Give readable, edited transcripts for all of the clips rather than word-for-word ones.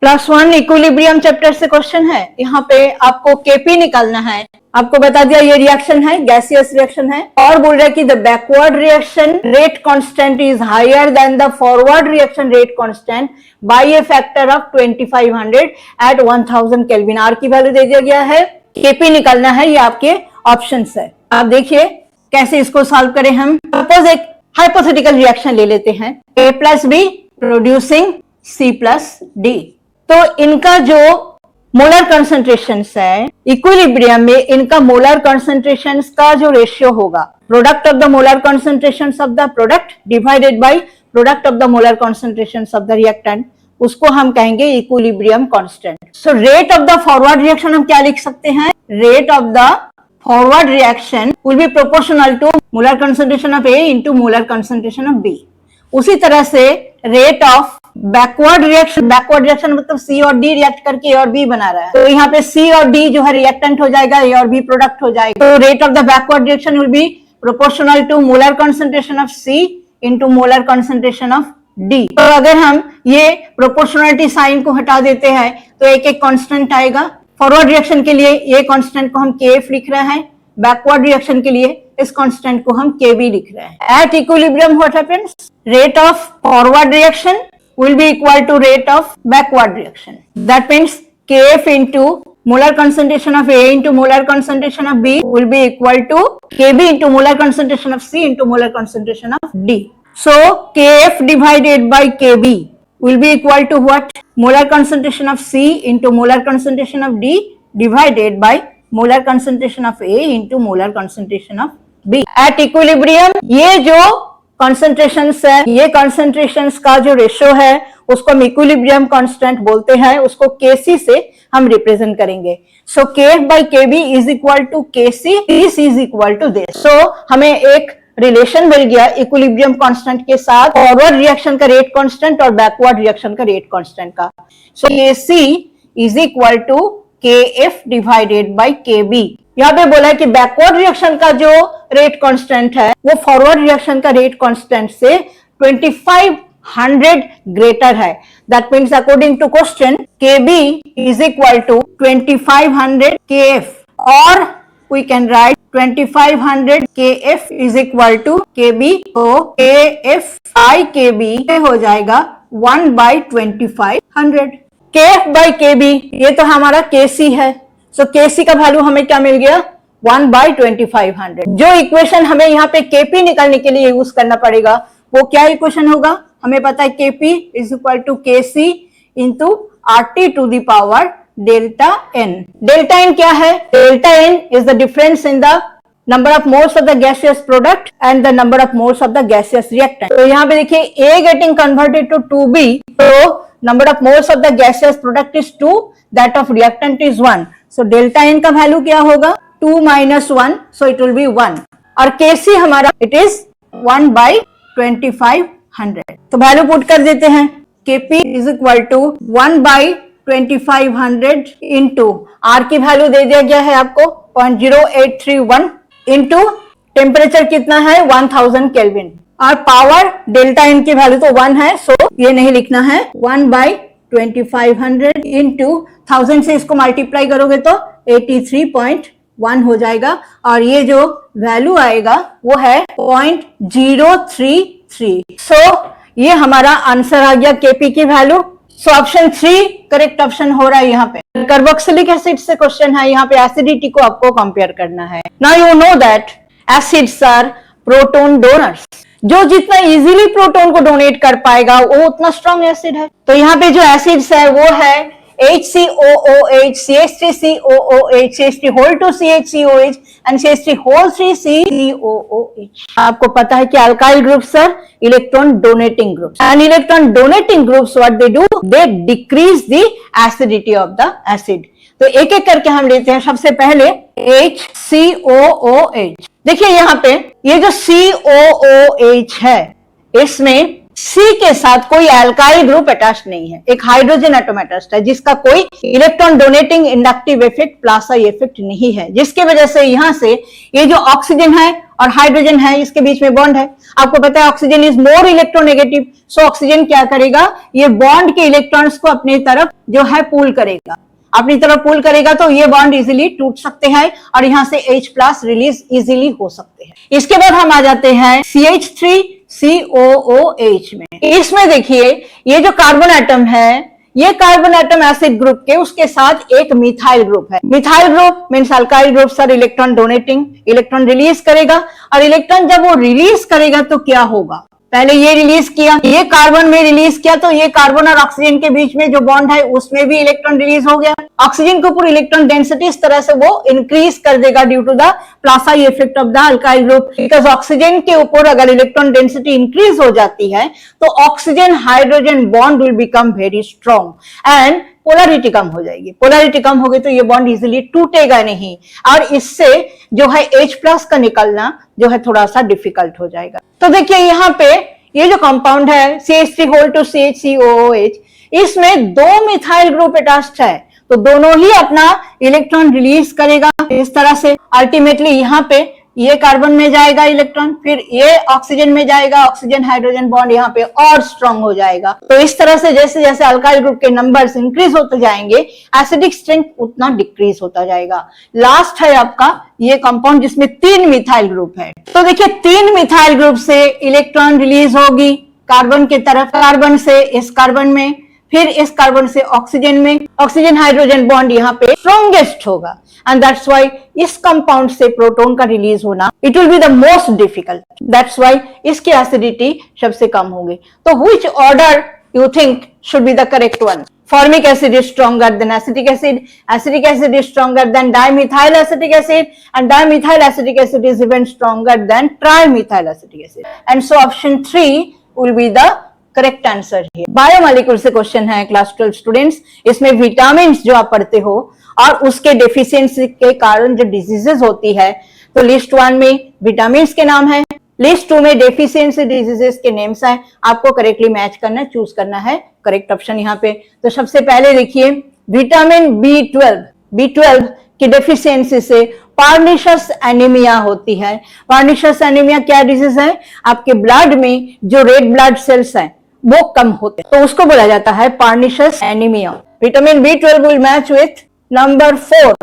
+1 equilibrium chapter से question है। यहाँ पे आपको केपी निकालना है। आपको बता दिया ये रिएक्शन है, गैसियस रिएक्शन है, और बोल रहा है कि the backward reaction rate constant is higher than the forward reaction rate constant by a factor of 2500 at 1000 kelvin. R की वैल्यू दे दिया गया है, केपी निकालना है, ये आपके ऑप्शंस है। आप देखिए कैसे इसको सॉल्व करें हम। सपोज एक हाइपोथेटिकल रिएक्शन ले लेते हैं, A plus be producing C plus D. तो इनका जो मोलर कंसंट्रेशन है इक्विलिब्रियम में, इनका मोलर कंसंट्रेशन का जो रेशियो होगा, product of the molar concentration of the product divided by product of the molar concentration of the reactant, उसको हम कहेंगे equilibrium constant. So rate of the forward reaction हम क्या लिख सकते हैं, rate of the forward reaction will be proportional to molar concentration of A into molar concentration of B। उसी तरह से रेट ऑफ बैकवर्ड रिएक्शन मतलब C और D रिएक्ट करके A और B बना रहा है, तो यहाँ पे C और D जो है रिएक्टेंट हो जाएगा, A और B प्रोडक्ट हो जाएगा। तो rate of the backward reaction will be proportional to molar concentration of C into molar concentration of D। तो अगर हम ये प्रोपोर्शनलिटी साइन को हटा देते हैं तो एक एक कांस्टेंट आएगा। फॉरवर्ड रिएक्शन के लिए ये कांस्टेंट को हम KF लिख रहे हैं, बैकवर्ड रिएक्शन के लिए इस कांस्टेंट को हम KB लिख रहे हैं। At equilibrium what happens, rate of forward reaction will be equal to rate of backward reaction. That means Kf into molar concentration of A into molar concentration of B will be equal to Kb into molar concentration of C into molar concentration of D. So Kf divided by Kb will be equal to what? Molar concentration of C into molar concentration of D divided by molar concentration of A into molar concentration of B. At equilibrium ये जो concentrations है, ये concentrations का जो ratio है उसको हम equilibrium constant बोलते हैं, उसको Kc से हम रिप्रेजेंट करेंगे। So Kf by Kb is equal to Kc, this is equal to this. So हमें एक रिलेशन मिल गया इक्विलिब्रियम कांस्टेंट के साथ फॉरवर्ड रिएक्शन का रेट कांस्टेंट और बैकवर्ड रिएक्शन का रेट कांस्टेंट का। So Kc is equal to Kf divided by Kb। यहाँ पे बोला है कि बैकवर्ड रिएक्शन का जो रेट कांस्टेंट है वो फॉरवर्ड रिएक्शन का रेट कांस्टेंट से 2500 ग्रेटर है। That means according to question Kb is equal to 2500 Kf, और we can write 2500 Kf is equal to Kb। तो Kf by Kb हो जाएगा 1 by 2500। Kf by Kb ये तो हमारा Kc है। सो Kc का वैल्यू हमें क्या मिल गया, 1 by 2500। जो इक्वेशन हमें यहाँ पे Kp निकालने के लिए यूज करना पड़ेगा वो क्या इक्वेशन होगा, हमें पता है Kp is equal to Kc into RT to the power delta n। Delta n क्या है, delta n is the difference in the number of moles of the gaseous product and the number of moles of the gaseous reactant. तो यहाँ पे देखिए A getting converted to 2B, तो number of moles of the gaseous product is 2, that of reactant is 1। So delta n का value क्या होगा, 2 minus 1, so it will be 1। और Kc हमारा it is 1 by 2500। तो वैल्यू पुट कर देते हैं, Kp is equal to 1 by 2500 into R की वैल्यू दे दिया गया है आपको 0.0831 इंटू टेम्परेचर कितना है 1000 केल्विन, और पावर डेल्टा n की वैल्यू तो 1 है, सो ये नहीं लिखना है। 1 by 2500 इंटू 1000 से इसको मल्टीप्लाई करोगे तो 83.1 हो जाएगा, और ये जो वैल्यू आएगा वो है 0.033। सो ये हमारा आंसर आ गया Kp की value. So option 3 correct option हो रहा है। यहाँ पे कार्बोक्सिलिक एसिड से क्वेश्चन है, यहाँ पे एसिडिटी को आपको कंपेयर करना है। Now you know that acids are proton donors, जो जितना इजीली प्रोटोन को डोनेट कर पाएगा वो उतना स्ट्रॉन्ग एसिड है। तो यहाँ पे जो एसिड्स है वो है HCOOH, CH3COOH, CH3 whole 2 CHCOH and CH3 whole 3 COOH। आपको पता है कि alkyl groups are electron donating groups, and electron donating groups what they do, they decrease the acidity of the acid. तो एक एक करके हम लेते हैं। सबसे पहले HCOOH, देखिए यहाँ पे ये जो COOH है इसमें C के साथ कोई अल्काइल ग्रुप अटैच नहीं है, एक हाइड्रोजन एटम अटैच्ड है जिसका कोई electron donating inductive effect plus effect नहीं है, जिसकी वजह से यहाँ से ये जो ऑक्सीजन है और हाइड्रोजन है, इसके बीच में बॉन्ड है। आपको पता है oxygen is more electronegative, so oxygen क्या करेगा, ये बॉन्ड के इलेक्ट्रॉन्स को अपनी तरफ जो है पुल करेगा, अपनी तरफ पुल करेगा, तो ये बॉन्ड इजीली टूट सकते हैं और यहां से H+ रिलीज इजीली हो सकते हैं। इसके बाद हम आ जाते हैं CH3COOH में। इसमें देखिए ये जो कार्बन एटम है, ये कार्बन एटम एसिड ग्रुप के उसके साथ एक मिथाइल ग्रुप है। Methyl group means alkyl group sir electron donating, electron release करेगा और इलेक्ट्रॉन जब वो रिलीज करेगा तो क्या होगा, पहले ये रिलीज किया, ये कार्बन में रिलीज किया, तो ये कार्बन और ऑक्सीजन के बीच में जो बॉन्ड है उसमें भी इलेक्ट्रॉन रिलीज हो गया। ऑक्सीजन के ऊपर इलेक्ट्रॉन डेंसिटी इस तरह से वो इंक्रीज कर देगा due to the plus effect of the alkyl group, because oxygen के ऊपर अगर इलेक्ट्रॉन डेंसिटी इंक्रीज हो जाती है तो oxygen hydrogen bond will become very strong and polarity कम हो जाएगी। पोलैरिटी कम हो गई तो ये बॉन्ड इजीली टूटेगा नहीं और इससे जो है H+ का निकलना जो है थोड़ा सा डिफिकल्ट हो जाएगा। तो देखिए यहाँ पे ये जो कंपाउंड है CH3 इसमें 2 मिथाइल ग्रुप अटैच्ड है, तो दोनों ही अपना इलेक्ट्रॉन रिलीज करेगा इस तरह से। अल्टीमेटली यहाँ पे ये कार्बन में जाएगा इलेक्ट्रॉन, फिर ये ऑक्सीजन में जाएगा, ऑक्सीजन हाइड्रोजन बॉन्ड यहाँ पे और स्ट्रांग हो जाएगा। तो इस तरह से जैसे जैसे अल्काइल ग्रुप के नंबर्स इंक्रीज होते जाएंगे एसिडिक स्ट्रेंथ उतना डिक्रीज होता जाएगा। लास्ट है आपका ये कंपाउंड जिसमें 3 मिथाइल ग्रुप है। तो देखिए 3 मिथाइल ग्रुप से इलेक्ट्रॉन रिलीज होगी कार्बन की तरफ, कार्बन से इस कार्बन में, फिर इस कार्बन से ऑक्सीजन में, ऑक्सीजन हाइड्रोजन बॉन्ड यहाँ पे स्ट्रॉन्गेस्ट होगा एंड दैट्स व्हाई इस कंपाउंड से प्रोटॉन का रिलीज होना it will be the most difficult, that's why इसकी एसिडिटी सबसे कम होगी। तो which order you think should be the correct one? Formic acid is stronger than acetic acid is stronger than dimethyl acetic acid, and dimethyl acetic acid is even stronger than trimethyl acetic acid. And so option 3 will be the correct answer है। Biomolecule से question है class 12 students, इसमें vitamin जो आप पढ़ते हो और उसके डेफिशिएंसी के कारण जो डिजीजेस होती है, तो लिस्ट 1 में विटामिन के नाम है, लिस्ट 2 में डेफिशिएंसी डिजीजेस के नेम्स हैं। आपको करेक्टली मैच करना, चूज करना है करेक्ट ऑप्शन यहाँ पे। तो सबसे पहले देखिए विटामिन B12 की डेफिशिएंसी से पार्निशस एनीमिया होती है। पार्निशस एनीमिया क्या डिजीज है? आपके ब्लड में जो रेड ब्लड सेल्स हैं वो कम होते हैं, तो उसको बोला जाता है pernicious anaemia. Vitamin B12 will match with number 4।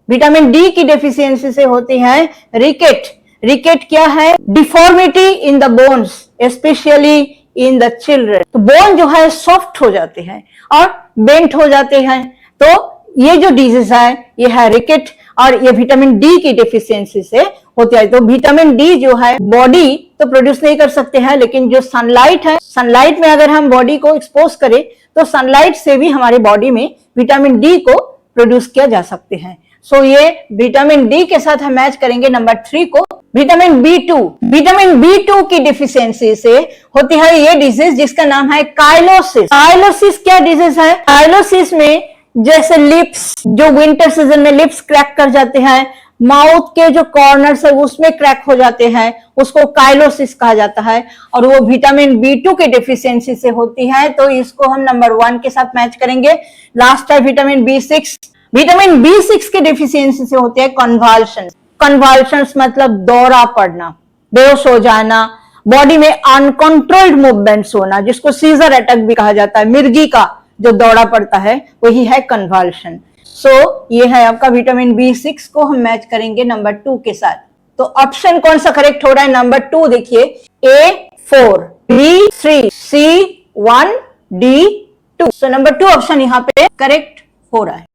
Vitamin D की डेफिशिएंसी से होती है रिकेट। रिकेट क्या है? Deformity in the bones specially in the children. तो बोन जो है सॉफ्ट हो जाते हैं और बेंट हो जाते हैं, तो ये जो डिजीज है ये है रिकेट और ये विटामिन डी की डेफिशिएंसी से होती है। तो विटामिन डी जो है बॉडी तो प्रोड्यूस नहीं कर सकते हैं, लेकिन जो सनलाइट है, सनलाइट में अगर हम बॉडी को एक्सपोज करें तो सनलाइट से भी हमारे बॉडी में विटामिन डी को प्रोड्यूस किया जा सकते हैं। सो ये विटामिन डी के साथ हम मैच करेंगे नंबर 3 को। विटामिन B2 की डिफिशियंसी से होती है ये डिजीज जिसका नाम है काइलोसिस। काइलोसिस क्या डिजीज है? काइलोसिस में जैसे लिप्स, जो विंटर सीजन में लिप्स क्रैक कर जाते हैं, माउथ के जो कॉर्नर्स है उसमें क्रैक हो जाते हैं, उसको काइलोसिस कहा जाता है और वो विटामिन B2 के डेफिशिएंसी से होती है। तो इसको हम नंबर 1 के साथ मैच करेंगे। लास्ट है विटामिन B6। विटामिन B6 के डेफिशिएंसी से होते हैं कन्वल्शंस। कन्वल्शंस मतलब दौरा पड़ना, बेहोश हो जाना, बॉडी में अनकंट्रोल्ड मूवमेंट्स होना, जिसको सीजर अटैक भी कहा जाता है। मिर्गी का जो दौरा पड़ता है वही है कन्वल्शन। सो ये है आपका विटामिन B6 को हम मैच करेंगे नंबर 2 के साथ। तो ऑप्शन कौन सा करेक्ट हो रहा है? नंबर 2 देखिए, A4, B3, C1, D2। So number 2 option यहाँ पे करेक्ट हो रहा है।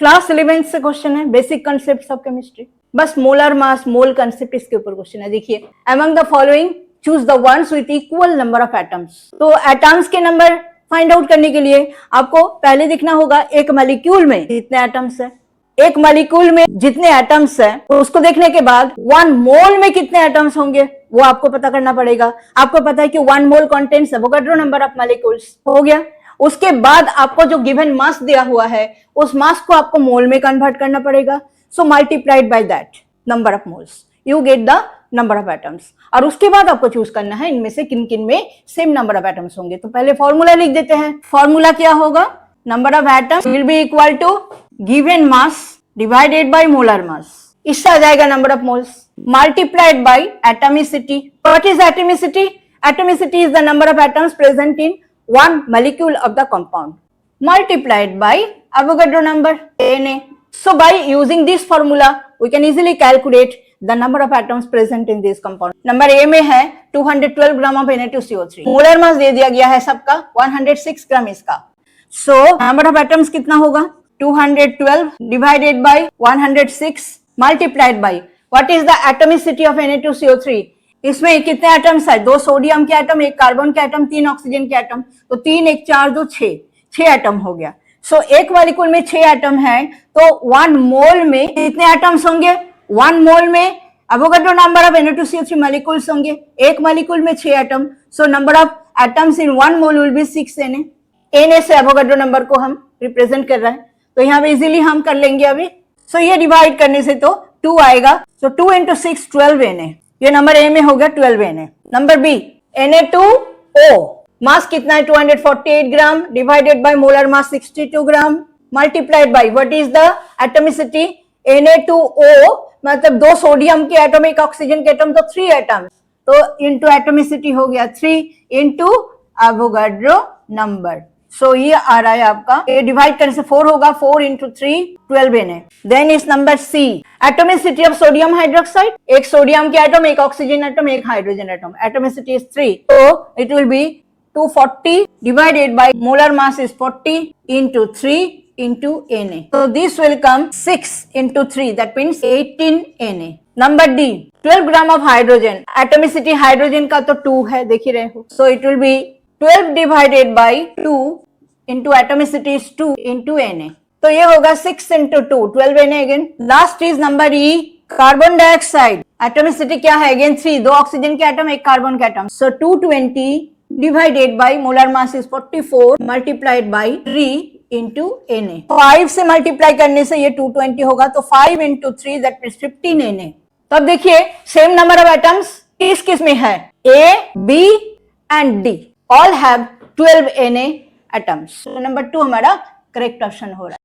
क्लास 11 से क्वेश्चन है, बेसिक कंसेप्ट ऑफ केमिस्ट्री। बस मोलर मास, मोल कंसेप्ट इसके ऊपर क्वेश्चन है। देखिए, among the following choose the ones with equal number of atoms. तो एटम्स के नंबर फाइंड आउट करने के लिए आपको पहले देखना होगा एक मॉलिक्यूल में कितने एटम्स है। एक मॉलिक्यूल में जितने एटम्स है उसको देखने के बाद 1 मोल में कितने एटम्स होंगे वो आपको पता करना पड़ेगा। आपको पता है कि 1 mole contains Avogadro number of molecules, हो गया। उसके बाद आपको जो गिवन मास दिया हुआ है उस मास को आपको मोल में कन्वर्ट करना पड़ेगा। So multiplied by that number of moles you get the number of atoms. और उसके बाद आपको चूज करना है इनमें से किन किन में सेम नंबर ऑफ एटम्स होंगे। तो पहले फॉर्मूला लिख देते हैं। फॉर्मूला क्या होगा? Number of atoms will be equal to given mass divided by molar mass. इससे आ जाएगा number of moles multiplied by atomicity. What is atomicity? Atomicity is the number of atoms present in one molecule of the compound multiplied by Avogadro number Na. So by using this formula we can easily calculate the number of atoms present in this compound. Number A में है 212 gram of Na2CO3. Molar mass दे दिया गया है सबका 106 ग्राम इसका. So number of atoms कितना होगा? 212 divided by 106 multiplied by what is the atomicity of Na2CO3. इसमें कितने एटम्स है? 2 सोडियम के एटम, 1 कार्बन के एटम, 3 ऑक्सीजन के एटम. तो 3 1 4 2 6 एटम हो गया. सो एक मॉलिक्यूल में 6 एटम है तो 1 मोल में कितने एटम्स होंगे? 1 मोल में Avogadro number of Na2CO3 molecules होंगे. एक मॉलिक्यूल में 6 atom. So number of atoms in 1 mole will be 6 Na से एवोगाड्रो नंबर को हम रिप्रेजेंट कर रहे हैं तो यहाँ पे इजीली हम कर लेंगे अभी. सो ये डिवाइड करने से तो 2 आएगा. सो 2 into 6 12 Na. ये नंबर ए में हो गया 12 Na. नंबर बी Na2O मास कितना है? 248 gram divided by molar mass 62 gram multiplied by what is the atomicity? Na2O मतलब 2 सोडियम के एटम, 1 ऑक्सीजन के एटम, तो 3 एटम. तो इनटू एटॉमिसिटी हो गया 3 इनटू एवोगाड्रो नंबर. सो ये आ रहा है आपका, ये डिवाइड करने से 4 होगा. 4 into 3 12 Na. Then is number C atomicity of sodium hydroxide. 1 sodium के atom, 1 oxygen atom, 1 hydrogen atom. Atomicity is 3. तो it will be 240 divided by molar mass is 40 into 3 into Na. So this will come 6 into 3, that means 18 Na. Number D 12 gram of hydrogen. Atomicity hydrogen का तो 2 है, देख ही रहे हो. So it will be 12 divided by 2 into atomicity is 2 into Na. तो ये होगा 6 into 2 12 Na again. Last is number E carbon dioxide. Atomicity क्या है? अगेन 3, 2 ऑक्सीजन के एटम, 1 कार्बन के atom. So 220 divided by molar mass is 44 multiplied by 3 into Na. 5 से multiply करने से ये 220 होगा तो 5 into 3 that means 15 Na. तो अब देखिए सेम नंबर ऑफ एटम्स किस किस में है? A, B and D all have 12 Na atoms. So number 2 हमारा करेक्ट ऑप्शन हो रहा है.